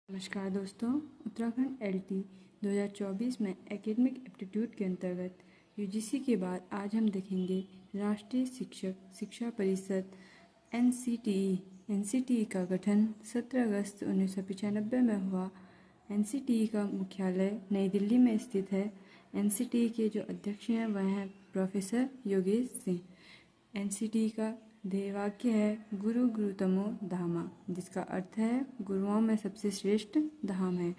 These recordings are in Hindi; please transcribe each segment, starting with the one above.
नमस्कार दोस्तों, उत्तराखंड एलटी 2024 में एकेडमिक एप्टीट्यूड के अंतर्गत यूजीसी के बाद आज हम देखेंगे राष्ट्रीय शिक्षक शिक्षा परिषद एनसीटीई का गठन 17 अगस्त 1995 में हुआ। एनसीटीई का मुख्यालय नई दिल्ली में स्थित है। एनसीटीई के जो अध्यक्ष हैं वह हैं प्रोफेसर योगेश सिंह। एनसीटीई का ध्येयवाक्य है गुरु गुरुतमो धामा, जिसका अर्थ है गुरुओं में सबसे श्रेष्ठ धाम है।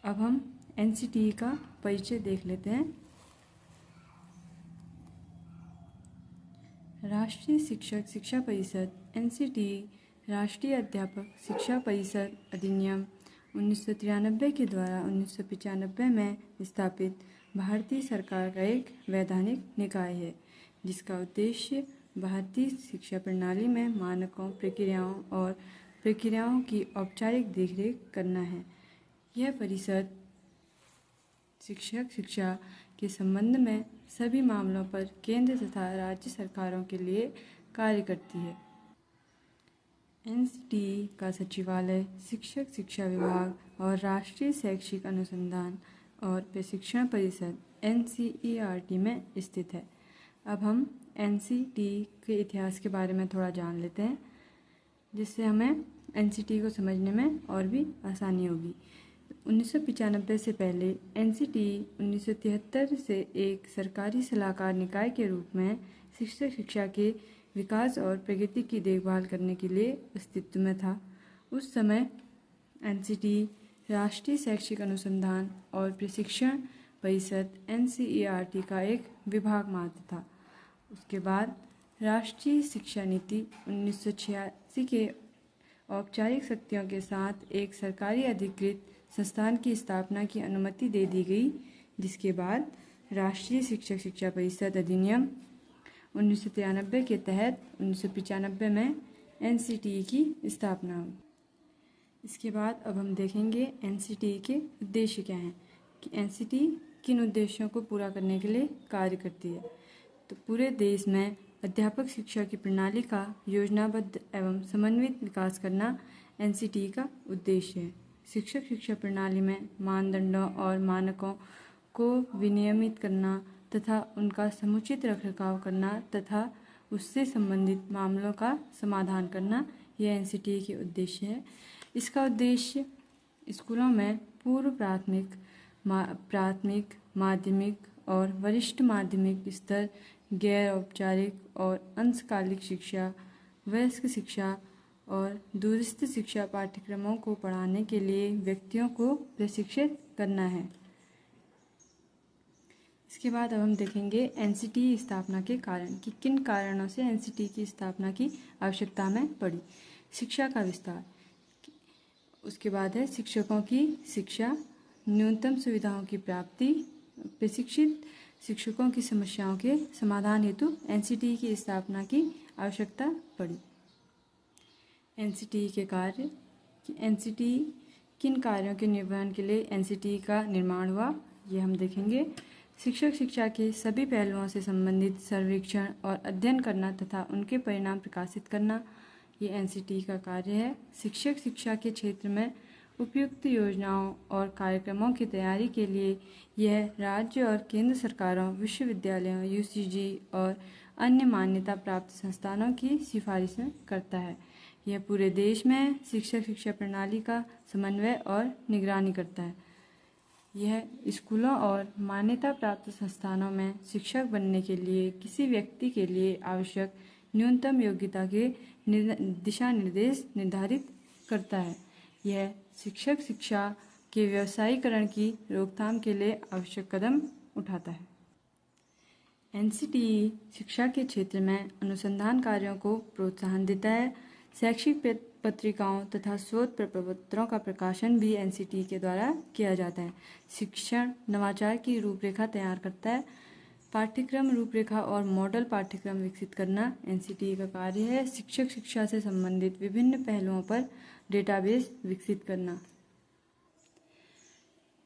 अब हम एनसीटीई का परिचय देख लेते हैं। राष्ट्रीय शिक्षक शिक्षा परिषद एनसीटीई राष्ट्रीय अध्यापक शिक्षा परिषद अधिनियम 1993 के द्वारा 1995 में स्थापित भारतीय सरकार का एक वैधानिक निकाय है, जिसका उद्देश्य भारतीय शिक्षा प्रणाली में मानकों, प्रक्रियाओं की औपचारिक देखरेख करना है। यह परिषद शिक्षक शिक्षा के संबंध में सभी मामलों पर केंद्र तथा राज्य सरकारों के लिए कार्य करती है। एनसीटीई का सचिवालय शिक्षक शिक्षा विभाग और राष्ट्रीय शैक्षिक अनुसंधान और प्रशिक्षण परिषद NCERT में स्थित है। अब हम एनसीटीई के इतिहास के बारे में थोड़ा जान लेते हैं, जिससे हमें एनसीटीई को समझने में और भी आसानी होगी। 1995 से पहले एनसीटीई 1973 से एक सरकारी सलाहकार निकाय के रूप में शिक्षक शिक्षा के विकास और प्रगति की देखभाल करने के लिए अस्तित्व में था। उस समय एनसीटीई राष्ट्रीय शैक्षिक अनुसंधान और प्रशिक्षण परिषद NCERT का एक विभाग मात्र था। उसके बाद राष्ट्रीय शिक्षा नीति 1986 के औपचारिक शक्तियों के साथ एक सरकारी अधिकृत संस्थान की स्थापना की अनुमति दे दी गई, जिसके बाद राष्ट्रीय शिक्षक शिक्षा परिषद अधिनियम 1993 के तहत 1995 में एनसीटीई की स्थापना हुई। इसके बाद अब हम देखेंगे एनसीटीई के उद्देश्य क्या हैं, कि एनसीटीई किन उद्देश्यों को पूरा करने के लिए कार्य करती है। तो पूरे देश में अध्यापक शिक्षा की प्रणाली का योजनाबद्ध एवं समन्वित विकास करना एनसीटीई का उद्देश्य है। शिक्षक शिक्षा प्रणाली में मानदंडों और मानकों को विनियमित करना तथा उनका समुचित रखरखाव करना तथा उससे संबंधित मामलों का समाधान करना, यह एनसीटीई के उद्देश्य है। इसका उद्देश्य स्कूलों में पूर्व प्राथमिक, माध्यमिक और वरिष्ठ माध्यमिक स्तर, गैर औपचारिक और अंशकालिक शिक्षा, वयस्क शिक्षा और दूरस्थ शिक्षा पाठ्यक्रमों को पढ़ाने के लिए व्यक्तियों को प्रशिक्षित करना है। इसके बाद अब हम देखेंगे एनसीटीई स्थापना के कारण, कि किन कारणों से एनसीटीई की स्थापना की आवश्यकता में पड़ी। शिक्षा का विस्तार, उसके बाद है शिक्षकों की शिक्षा, न्यूनतम सुविधाओं की प्राप्ति, प्रशिक्षित शिक्षकों की समस्याओं के समाधान हेतु एनसीटीई की स्थापना की आवश्यकता पड़ी। एनसीटीई के कार्य, कि एनसीटीई किन कार्यों के निर्वहन के लिए एनसीटीई का निर्माण हुआ, ये हम देखेंगे। शिक्षक शिक्षा के सभी पहलुओं से संबंधित सर्वेक्षण और अध्ययन करना तथा उनके परिणाम प्रकाशित करना, ये एनसीटीई का कार्य है। शिक्षक शिक्षा के क्षेत्र में उपयुक्त योजनाओं और कार्यक्रमों की तैयारी के लिए यह राज्य और केंद्र सरकारों, विश्वविद्यालयों, यूजीसी और अन्य मान्यता प्राप्त संस्थानों की सिफारिश करता है। यह पूरे देश में शिक्षक शिक्षा प्रणाली का समन्वय और निगरानी करता है। यह स्कूलों और मान्यता प्राप्त संस्थानों में शिक्षक बनने के लिए किसी व्यक्ति के लिए आवश्यक न्यूनतम योग्यता के दिशा निर्देश निर्धारित करता है। यह शिक्षक शिक्षा के व्यवसायीकरण की रोकथाम के लिए आवश्यक कदम उठाता है। एनसीटीई शिक्षा के क्षेत्र में अनुसंधान कार्यों को प्रोत्साहन देता है। शैक्षिक पत्रिकाओं तथा शोध प्रपत्रों का प्रकाशन भी एनसीटीई के द्वारा किया जाता है। शिक्षण नवाचार की रूपरेखा तैयार करता है। पाठ्यक्रम रूपरेखा और मॉडल पाठ्यक्रम विकसित करना एनसीटीई का कार्य है। शिक्षक शिक्षा से संबंधित विभिन्न पहलुओं पर डेटाबेस विकसित करना।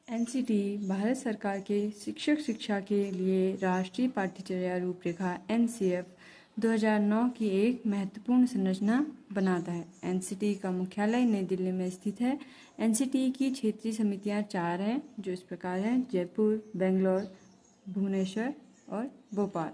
एनसीटीई भारत सरकार के शिक्षक शिक्षा के लिए राष्ट्रीय पाठ्यचर्या रूपरेखा NCF 2009 की एक महत्वपूर्ण संरचना बनाता है। एनसीटी का मुख्यालय नई दिल्ली में स्थित है। एनसीटी की क्षेत्रीय समितियां 4 हैं, जो इस प्रकार हैं: जयपुर, बेंगलोर, भुवनेश्वर और भोपाल।